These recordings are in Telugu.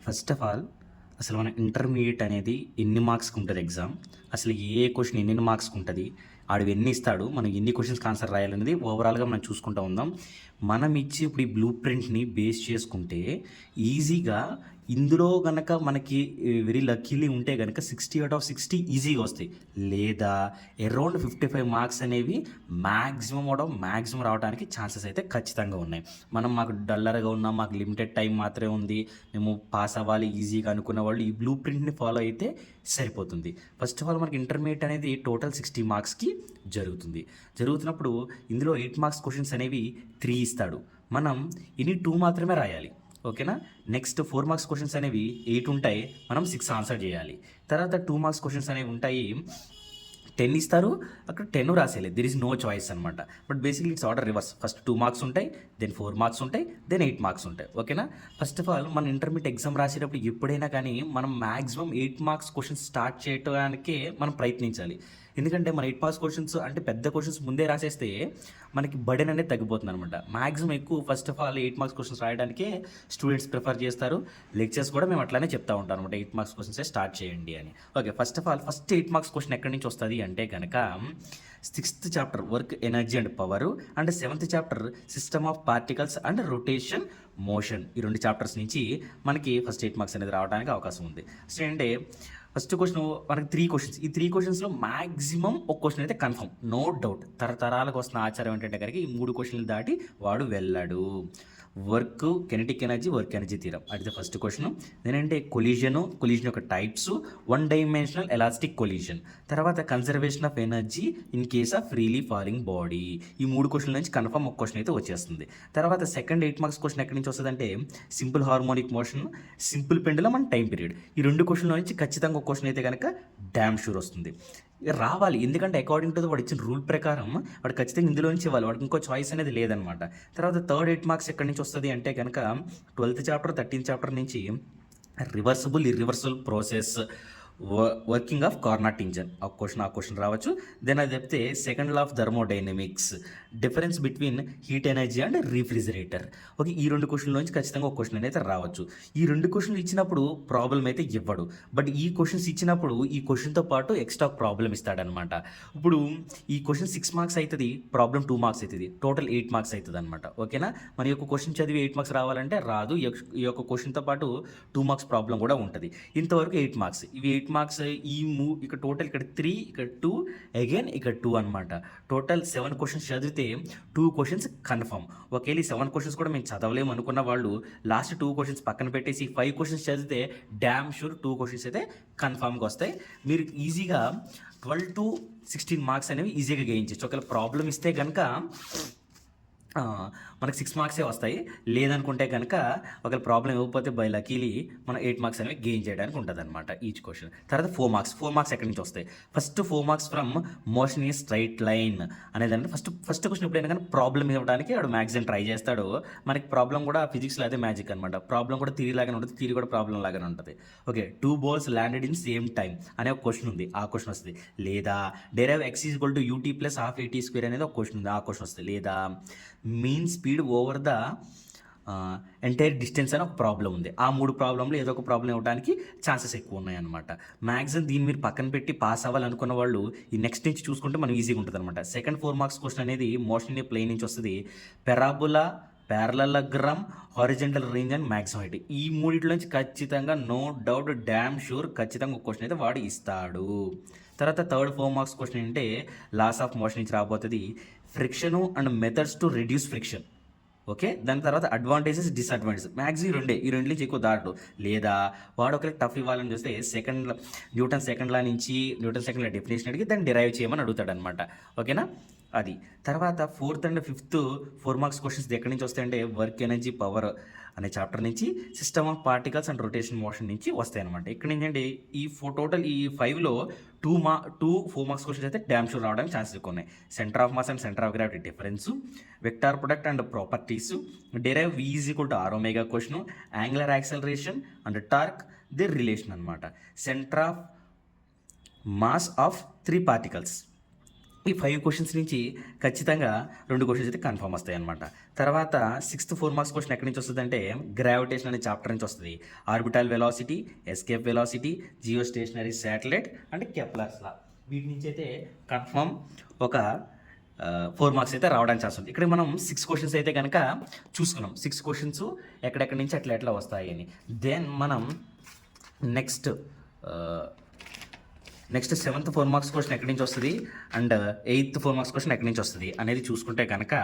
ఫస్ట్ ఆఫ్ ఆల్ అసలు మన ఇంటర్మీడియట్ అనేది ఎన్ని మార్క్స్కి ఉంటుంది ఎగ్జామ్, అసలు ఏ క్వశ్చన్ ఎన్ని మార్క్స్కి ఉంటుంది, ఆడు ఎన్ని ఇస్తాడు, మనం ఎన్ని క్వశ్చన్స్కి ఆన్సర్ రాయాలనేది ఓవరాల్గా మనం చూసుకుంటూ ఉందాం. మనం ఇచ్చి ఇప్పుడు ఈ బ్లూ ప్రింట్ని బేస్ చేసుకుంటే ఈజీగా ఇందులో కనుక మనకి వెరీ లక్కీలీ ఉంటే కనుక 60/60 ఈజీగా వస్తాయి. లేదా అరౌండ్ 55 మార్క్స్ అనేవి మ్యాక్సిమం రావడానికి ఛాన్సెస్ అయితే ఖచ్చితంగా ఉన్నాయి. మాకు డల్లర్గా ఉన్నాం, మాకు లిమిటెడ్ టైం మాత్రమే ఉంది, మేము పాస్ అవ్వాలి ఈజీగా అనుకున్న వాళ్ళు ఈ బ్లూ ప్రింట్ని ఫాలో అయితే సరిపోతుంది. ఫస్ట్ ఆఫ్ ఆల్ మనకి ఇంటర్మీడియట్ అనేది టోటల్ 60 మార్క్స్కి జరుగుతున్నప్పుడు ఇందులో 8 మార్క్స్ క్వశ్చన్స్ అనేవి 3 ఇస్తాడు. మనం ఇన్ని 2 మాత్రమే రాయాలి. ఓకేనా. నెక్స్ట్ 4 మార్క్స్ క్వశ్చన్స్ అనేవి 8 ఉంటాయి, మనం 6 ఆన్సర్ చేయాలి. తర్వాత 2 మార్క్స్ క్వశ్చన్స్ అనేవి ఉంటాయి, 10 ఇస్తారు, అక్కడ 10 రాసేయాలి. దిర్ ఇస్ నో చాయిస్ అనమాట. But basically it's order reverse. First 2 marks ఉంటాయి, దెన్ 4 మార్క్స్ ఉంటాయి, దెన్ 8 మార్క్స్ ఉంటాయి. ఓకేనా. ఫస్ట్ ఆఫ్ ఆల్ మన ఇంటర్మీడియట్ ఎగ్జామ్ రాసేటప్పుడు ఎప్పుడైనా కానీ మనం మ్యాక్సిమం 8 మార్క్స్ క్వశ్చన్స్ స్టార్ట్ చేయడానికే మనం ప్రయత్నించాలి. ఎందుకంటే మన 8 మార్క్స్ క్వశ్చన్స్ అంటే పెద్ద క్వశ్చన్స్ ముందే రాసేస్తే మనకి బర్డెన్ అనేది తగ్గిపోతుంది అనమాట. మ్యాక్సిమం ఎక్కువ first of all 8 marks questions రాయడానికే స్టూడెంట్స్ ప్రిఫర్ చేస్తారు. లెక్చర్స్ కూడా మేము అట్లానే చెప్తా ఉంటాం అనమాట, 8 మార్క్స్ క్వశ్చన్సే స్టార్ట్ చేయండి అని. Okay, first of all first 8 marks question ఎక్కడి నుంచి వస్తుంది అంటే కనుక 6th chapter work energy and power and 7th chapter system of particles and rotation motion, ఈ 2 చాప్టర్స్ నుంచి మనకి ఫస్ట్ 8 మార్క్స్ అనేది రావడానికి అవకాశం ఉంది. సో అంటే ఫస్ట్ క్వశ్చన్ మనకి 3 క్వశ్చన్స్, ఈ 3 క్వశ్చన్స్లో మ్యాక్సిమం ఒక క్వశ్చన్ అయితే కన్ఫర్మ్, నో డౌట్. తరతరాలకు వస్తున్న ఆచారం ఏంటంటే కనుక ఈ 3 క్వశ్చన్లు దాటి వాడు వెళ్ళాడు. Work kinetic energy, work energy theorem, అది ద ఫస్ట్ క్వశ్చన్. దేనంటే కొలిజన్ యొక్క టైప్స్, 1 డైమెన్షనల్ ఎలాస్టిక్ కొలిజన్, తర్వాత conservation of energy in case of freely falling body. ఈ 3 క్వశ్చన్ల నుంచి కన్ఫర్మ్ ఒక క్వశ్చన్ అయితే వచ్చేస్తుంది. తర్వాత సెకండ్ 8 మార్క్స్ క్వశ్చన్ ఎక్కడి నుంచి వస్తుంది అంటే simple harmonic motion, simple pendulum and time period. ఈ 2 క్వశ్చన్ల నుంచి ఖచ్చితంగా ఒక క్వశ్చన్ అయితే కనుక డ్యామ్ షూర్ వస్తుంది, రావాలి. ఎందుకంటే అకార్డింగ్ టు వాడు ఇచ్చిన రూల్ ప్రకారం వాడు ఖచ్చితంగా ఇందులో నుంచి ఇవ్వాలి, వాడికి ఇంకో చాయిస్ అనేది లేదనమాట. తర్వాత థర్డ్ 8 మార్క్స్ ఎక్కడి నుంచి వస్తుంది అంటే కనుక 12th చాప్టర్ 13th చాప్టర్ నుంచి reversible irreversible process working of Carnot engine, ఆ క్వశ్చన్ రావచ్చు. దెన్ అది చెప్తే second law of thermodynamics, difference between heat energy and refrigerator. Okay, ఈ 2 క్వశ్చన్ల నుంచి ఖచ్చితంగా ఒక క్వశ్చన్ అయితే రావచ్చు. ఈ 2 క్వశ్చన్లు ఇచ్చినప్పుడు ప్రాబ్లం అయితే ఇవ్వడు, బట్ ఈ క్వశ్చన్స్ ఇచ్చినప్పుడు ఈ క్వశ్చన్తో పాటు ఎక్స్ట్రా ప్రాబ్లం ఇస్తాడనమాట. ఇప్పుడు ఈ క్వశ్చన్ 6 మార్క్స్ అవుతుంది, ప్రాబ్లం 2 మార్క్స్ అవుతుంది, టోటల్ 8 మార్క్స్ అవుతుంది అనమాట. ఓకేనా. మన యొక్క క్వశ్చన్ చదివి 8 మార్క్స్ రావాలంటే రాదు, ఈ యొక్క క్వశ్చన్తో పాటు 2 మార్క్స్ ప్రాబ్లం కూడా ఉంటుంది. ఇంతవరకు 8 మార్క్స్, ఇవి 8 మార్క్స్. ఇక్కడ టోటల్ ఇక్కడ 3, ఇక్కడ 2, అగైన్ ఇక్కడ 2 అనమాట. టోటల్ 7 క్వశ్చన్స్ చదివితే 2 క్వశ్చన్స్ కన్ఫర్మ్. ఒకవేళ ఈ 7 క్వశ్చన్స్ కూడా మేము చదవలేము అనుకున్న వాళ్ళు లాస్ట్ 2 క్వశ్చన్స్ పక్కన పెట్టేసి 5 క్వశ్చన్స్ చదివితే డ్యామ్ షూర్ 2 క్వశ్చన్స్ అయితే కన్ఫర్మ్గా వస్తాయి. మీరు ఈజీగా 12 to 16 మార్క్స్ అనేవి ఈజీగా గెయిన్ ఒకవేళ ప్రాబ్లం ఇస్తే కనుక మనకు 6 మార్క్సే వస్తాయి. లేదనుకుంటే కనుక ఒకవేళ ప్రాబ్లం ఇవ్వకపోతే బై లకీలీ మనం 8 మార్క్స్ అనేవి గెయిన్ చేయడానికి ఉంటుంది అనమాట ఈచ్ క్వశ్చన్. తర్వాత 4 మార్క్స్ ఎక్కడి నుంచి వస్తాయి? ఫస్ట్ 4 మార్క్స్ ఫ్రమ్ మోషన్ ఈ స్ట్రైట్ లైన్ అనేదంటే ఫస్ట్ క్వశ్చన్ ఎప్పుడైనా కానీ ప్రాబ్లం ఇవ్వడానికి వాడు మ్యాక్సిమం ట్రై చేస్తాడు. మనకి ప్రాబ్లం కూడా ఫిజిక్స్లో అదే మ్యాజిక్ అనమాట, ప్రాబ్లం కూడా థియరీ లాగానే ఉంటుంది, థియరీ కూడా ప్రాబ్లం లాగానే ఉంటుంది. Okay, 2 balls landed in same time అనే ఒక క్వశ్చన్ ఉంది, ఆ క్వశ్చన్ వస్తుంది. లేదా డెరైవ్ x = ut + ½ at² అనేది ఒక క్వశ్చన్ ఉంది, ఆ క్వశ్చన్ వస్తుంది. లేదా mean speed over the entire distance అని ఒక ప్రాబ్లం ఉంది. ఆ 3 ప్రాబ్లంలో ఏదో ఒక ప్రాబ్లం ఇవ్వడానికి ఛాన్సెస్ ఎక్కువ ఉన్నాయన్నమాట. మ్యాక్సిమం దీన్ని మీరు పక్కన పెట్టి పాస్ అవ్వాలనుకున్న వాళ్ళు ఈ నెక్స్ట్ నుంచి చూసుకుంటే మనం ఈజీగా ఉంటుంది అనమాట. సెకండ్ 4 మార్క్స్ క్వశ్చన్ అనేది మోషన్ ప్లేన్ నుంచి వస్తుంది. పెరాబులా, parallelogram, horizontal range and maximum height, ఈ 3 నుంచి ఖచ్చితంగా నో డౌట్ డ్యామ్ షూర్ ఖచ్చితంగా ఒక క్వశ్చన్ అయితే వాడు ఇస్తాడు. తర్వాత థర్డ్ 4 మార్క్స్ క్వశ్చన్ అంటే లాస్ ఆఫ్ మోషన్ నుంచి రాబోతుంది. Friction and methods to reduce friction. Okay, దాని తర్వాత అడ్వాంటేజెస్ డిసడ్వాంటేజెస్, మ్యాక్సిమం ఈ రెండు నుంచి ఎక్కువ దాటు. లేదా వాడు ఒకరికి టఫ్ ఇవ్వాలని చూస్తే న్యూటన్ సెకండ్ లా డెఫినేషన్ అడిగి దాన్ని డిరైవ్ చేయమని అడుగుతాడు అనమాట. ఓకేనా, అది. తర్వాత 4th and 5th 4 marks questions ఎక్కడి నుంచి వస్తాయంటే వర్క్ ఎనర్జీ పవర్ అనే చాప్టర్ నుంచి, system of particles and rotation motion నుంచి వస్తాయి అనమాట. ఇక్కడ ఏంటంటే టోటల్ ఈ 5లో 4 మార్క్స్ క్వశ్చన్స్ అయితే డ్యామ్ షూర్ రావడానికి ఛాన్సెస్ ఎక్కువ ఉన్నాయి. Centre of mass and centre of gravity difference, vector product and properties, derive v = r⍵ question, angular acceleration and torque the relation అనమాట. Centre of mass of 3 particles, ఈ 5 క్వశ్చన్స్ నుంచి ఖచ్చితంగా 2 క్వశ్చన్స్ అయితే కన్ఫర్మ్ వస్తాయి అనమాట. తర్వాత 6th 4 మార్క్స్ క్వశ్చన్ ఎక్కడి నుంచి వస్తుందంటే గ్రావిటేషన్ అనే చాప్టర్ నుంచి వస్తుంది. Orbital velocity, escape velocity, geostationary satellite and Kepler's law, వీటి నుంచి అయితే కన్ఫర్మ్ ఒక 4 మార్క్స్ అయితే రావడానికి ఛాన్స్ ఉంది. ఇక్కడ మనం 6 క్వశ్చన్స్ అయితే కనుక చూసుకున్నాం. 6 క్వశ్చన్స్ ఎక్కడెక్కడి నుంచి ఎట్లా వస్తాయి అని. దెన్ మనం నెక్స్ట్ 7th 4 మార్క్స్ క్వశ్చన్ ఎక్కడి నుంచి వస్తుంది అండ్ 8th 4 మార్క్స్ క్వశ్చన్ ఎక్కడి నుంచి వస్తుంది అనేది చూసుకుంటే కనుక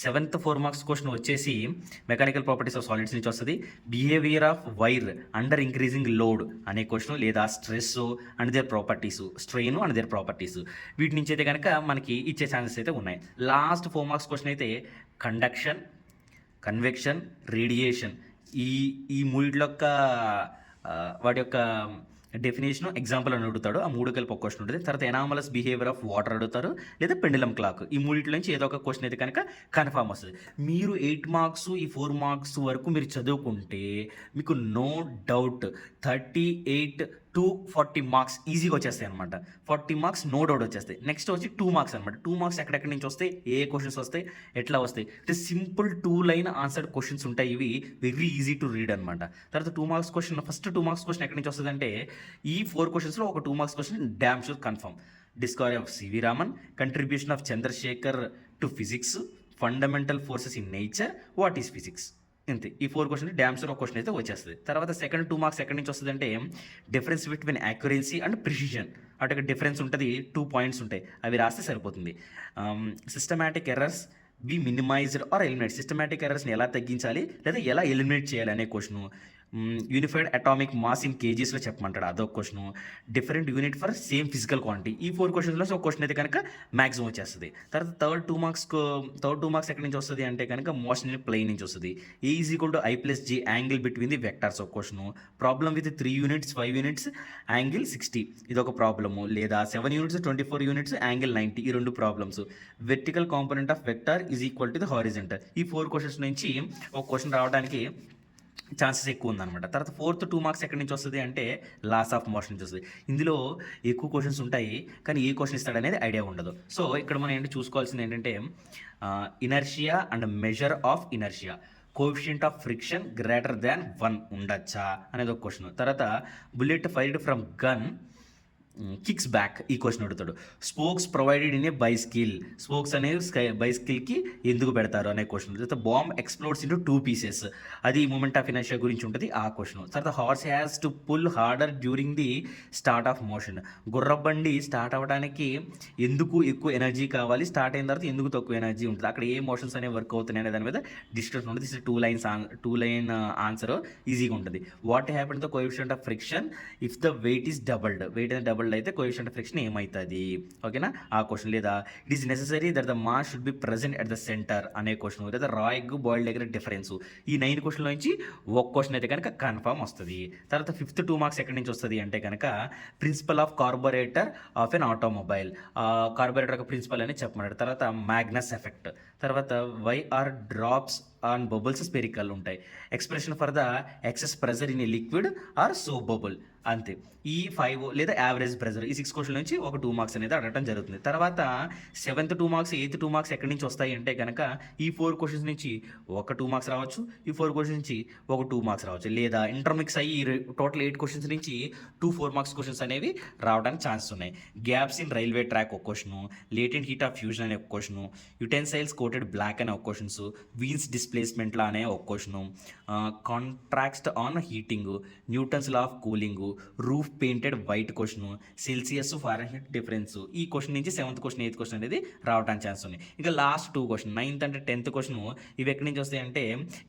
7th 4 మార్క్స్ క్వశ్చన్ వచ్చేసి మెకానికల్ ప్రాపర్టీస్ ఆఫ్ సాలిడ్స్ నుంచి వస్తుంది. Behaviour of wire under increasing load అనే క్వశ్చన్, లేదా stress and there properties, strain and there properties, వీటి నుంచి అయితే కనుక మనకి ఇచ్చే ఛాన్సెస్ అయితే ఉన్నాయి. లాస్ట్ 4 మార్క్స్ క్వశ్చన్ అయితే కండక్షన్, కన్వెక్షన్, రేడియేషన్, ఈ మూడిట్లో వాటి యొక్క డెఫినేషన్ ఎగ్జాంపుల్ అని అడుగుతాడు. ఆ 3 కలిపి ఒక క్వశ్చన్ ఉంటుంది. తర్వాత ఎనామలస్ బిహేవియర్ ఆఫ్ వాటర్ అడుగుతారు, లేదా పెండులం క్లాక్. ఈ మూడిట్లో నుంచి ఏదో ఒక క్వశ్చన్ అయితే కనుక కన్ఫర్మ్ వస్తుంది. మీరు 8 మార్క్స్ ఈ 4 మార్క్స్ వరకు మీరు చదువుకుంటే మీకు నో డౌట్ 38 to 40 మార్క్స్ ఈజీగా వచ్చేస్తాయి అనమాట. 40 మార్క్స్ నో డౌట్ వచ్చేస్తాయి. నెక్స్ట్ వచ్చి 2 మార్క్స్ అనమాట. 2 మార్క్స్ ఎక్కడెక్కడి నుంచి వస్తాయి, ఏ క్వశ్చన్స్ వస్తాయి, ఎట్లా వస్తాయి అంటే సింపుల్ 2 లైన్ ఆన్సర్డ్ క్వశ్చన్స్ ఉంటాయి. ఇవి వెరీ ఈజీ టు రీడ్ అనమాట. తర్వాత 2 marks question, first 2 marks question ఎక్కడి నుంచి వస్తుంది అంటే ఈ 4 క్వశ్చన్స్లో ఒక 2 marks question damn sure confirm. Discovery of C V Raman, contribution of Chandrasekhar to physics, fundamental forces in nature, what is physics. ఇంతే. ఈ 4 క్వశ్చన్ డ్యామ్ షూర్ ఒక క్వశ్చన్ అయితే వచ్చేస్తుంది. తర్వాత సెకండ్ 2 మార్క్స్ ఎక్కడి నుంచి వస్తుంది అంటే difference between accuracy and precision. అటు డిఫరెన్స్ ఉంటుంది, 2 పాయింట్స్ ఉంటాయి, అవి రాస్తే సరిపోతుంది. Systematic errors be minimized or eliminate. సిస్టమాటిక్ ఎర్రర్స్ని ఎలా తగ్గించాలి లేదా ఎలా ఎలిమినేట్ చేయాలి అనే question. Unified atomic mass in కేజీస్లో చెప్పమంటాడు, అదొక question. Different unit for same physical quantity. ఈ 4 క్వశ్చన్స్లో ఒక క్వశ్చన్ అయితే కనుక మ్యాక్సిమం వచ్చేస్తుంది. తర్వాత థర్డ్ 2 మార్క్స్ ఎక్కడి నుంచి వస్తుంది అంటే కనుక మోషన్ ఇన్ ప్లేన్ నుంచి వస్తుంది. A is equal to I plus G angle between the vectors ఒక question. Problem with 3 units 5 units angle 60 ఇది ఒక ప్రాబ్లము. లేదా 7 యూనిట్స్ 24 యూనిట్స్ యాంగిల్ 90 ఈ 2 problems. Vertical component of vector is equal to the horizontal. ఈ 4 క్వశ్చన్స్ నుంచి ఒక క్వశ్చన్ రావడానికి ఛాన్సెస్ ఎక్కువ ఉందన్నమాట. తర్వాత 4th 2 మార్క్స్ ఎక్కడి నుంచి వస్తుంది అంటే లాస్ ఆఫ్ మోషన్ నుంచి వస్తుంది. ఇందులో ఎక్కువ క్వశ్చన్స్ ఉంటాయి, కానీ ఏ క్వశ్చన్ ఇస్తాడనేది ఐడియా ఉండదు. సో ఇక్కడ మనం ఏంటి చూసుకోవాల్సింది ఏంటంటే inertia and measure of inertia, coefficient of friction greater than 1 ఉండొచ్చా అనేది ఒక క్వశ్చన్. తర్వాత bullet fired from gun kicks back, ఈ క్వశ్చన్ అడుగుతాడు. Spokes provided in a bicycle, spokes అనేవి బైస్కిల్కి ఎందుకు పెడతారు అనే క్వశ్చన్. తర్వాత బాంబ్ ఎక్స్ప్లోడ్స్ ఇంటూ 2 pieces, అది మూమెంట్ ఆఫ్ ఇనర్షియా గురించి ఉంటుంది ఆ క్వశ్చన్. తర్వాత horse has to pull harder during the start of motion, గుర్రబండి స్టార్ట్ అవ్వడానికి ఎందుకు ఎక్కువ ఎనర్జీ కావాలి, స్టార్ట్ అయిన తర్వాత ఎందుకు తక్కువ ఎనర్జీ ఉంటుంది, అక్కడ ఏ మోషన్స్ అనేవి వర్క్ అవుతున్నాయి అనే దాని మీద డిస్కషన్ ఉంటుంది. దిస్ 2 లైన్ ఆన్సర్ ఈజీగా ఉంటుంది. What happen the coefficient of friction if the weight is doubled, weight అనేది డబల్డ్ అయితే కోఎఫిషియంట్ ఆఫ్ ఫ్రిక్షన్ ఏమవుతుంది, ఓకేనా ఆ క్వశ్చన్. లేదా it is necessary that the mass should be present at the center అనే క్వశ్చన్. లేదా raw egg boiled egg difference. ఈ 9 క్వశ్చన్ల నుంచి ఒక క్వశ్చన్ అయితే కనుక కన్ఫర్మ్ వస్తుంది. తర్వాత 5th 2 మార్క్స్ ఎక్కడి నుంచి వస్తుంది అంటే కనుక principle of carburettor of an automobile, carburettor యొక్క ప్రిన్సిపల్ అని చెప్పమన్నాడు. తర్వాత మ్యాగ్నస్ ఎఫెక్ట్. తర్వాత why are drops on bubbles spherical ఉంటాయి. Expression for the excess pressure in a liquid or so bubble, అంతే. ఈ 5 లేదా యావరేజ్ ప్రెజర్, ఈ 6 క్వశ్చన్ నుంచి ఒక 2 మార్క్స్ అనేది అడగడం జరుగుతుంది. తర్వాత 7th 2 మార్క్స్ 8th 2 మార్క్స్ ఎక్కడి నుంచి వస్తాయి అంటే కనుక ఈ 4 క్వశ్చన్స్ నుంచి ఒక 2 మార్క్స్ రావచ్చు, ఈ 4 క్వశ్చన్స్ నుంచి ఒక 2 మార్క్స్ రావచ్చు, లేదా ఇంటర్మిక్స్ అయ్యి టోటల్ 8 క్వశ్చన్స్ నుంచి 4 మార్క్స్ క్వశ్చన్స్ అనేవి రావడానికి ఛాన్సెస్ ఉన్నాయి. గ్యాప్స్ ఇన్ రైల్వే ట్రాక్ ఒక question, latent heat of fusion అనే ఒక క్వశ్చన్, యుటెన్సైల్స్ కోటెడ్ బ్లాక్ అనే ఒక క్వశ్చన్స్, వీన్స్ డిస్ప్లేస్మెంట్లా అనే ఒక question, contract on heating, Newton's law of cooling, roof painted white question, Celsius Fahrenheit difference. ఈ క్వశ్చన్ నుంచి 7th క్వశ్చన్ 8th క్వశ్చన్ అనేది రావడానికి ఛాన్స్ ఉంది. ఇంకా last 2 question 9th and 10th question ఇవి ఎక్కడి నుంచి వస్తాయి అంటే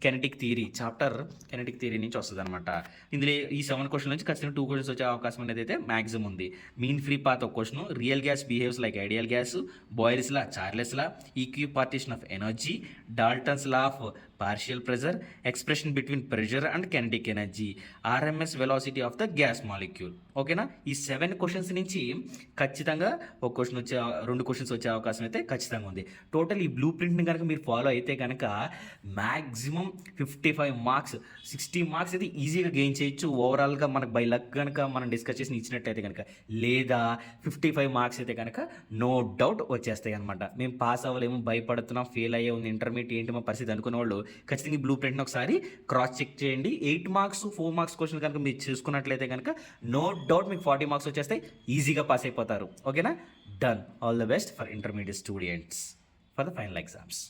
kinetic theory, chapter kinetic theory నుంచి వస్తుంది అనమాట. ఇందులో ఈ 7 క్వశ్చన్ నుంచి ఖచ్చితంగా 2 క్వశ్చన్స్ వచ్చే అవకాశం అనేది అయితే మ్యాక్సిమం ఉంది. మీన్ ఫ్రీ పాత్ ఒక question, real gas behaves like ideal gas, boils law, Charles law, equi partition of energy, Dalton's law of partial pressure, expression between pressure and kinetic energy, RMS velocity of the gas molecule. ఓకేనా? ఈ 7 క్వశ్చన్స్ నుంచి ఖచ్చితంగా ఒక క్వశ్చన్ వచ్చే 2 క్వశ్చన్స్ వచ్చే అవకాశం అయితే ఖచ్చితంగా ఉంది. టోటల్ ఈ బ్లూ ప్రింట్ని కనుక మీరు ఫాలో అయితే కనుక మ్యాక్సిమం 55 మార్క్స్, 60 మార్క్స్ అయితే ఈజీగా గెయిన్ చేయొచ్చు. ఓవరాల్గా మనకు బై లక్ కనుక మనం డిస్కస్ చేసి ఇచ్చినట్టయితే కనుక, లేదా 55 మార్క్స్ అయితే కనుక నో డౌట్ వచ్చేస్తాయి అనమాట. మేము పాస్ అవ్వలేము, భయపడుతున్నాం, ఫెయిల్ అయ్యే ఉంది, ఇంటర్మీడియట్ ఏంటి మా పరిస్థితి అనుకునే వాళ్ళు ఖచ్చితంగా ఈ బ్లూ ప్రింట్ని ఒకసారి క్రాస్ చెక్ చేయండి. 8 మార్క్స్ 4 మార్క్స్ క్వశ్చన్ కనుక మీరు చూసుకున్నట్లయితే కనుక నో డౌట్ మీకు 40 మార్క్స్ వచ్చేస్తాయి, ఈజీగా పాస్ అయిపోతారు. ఓకేనా? Done. All the best for intermediate students for the final exams.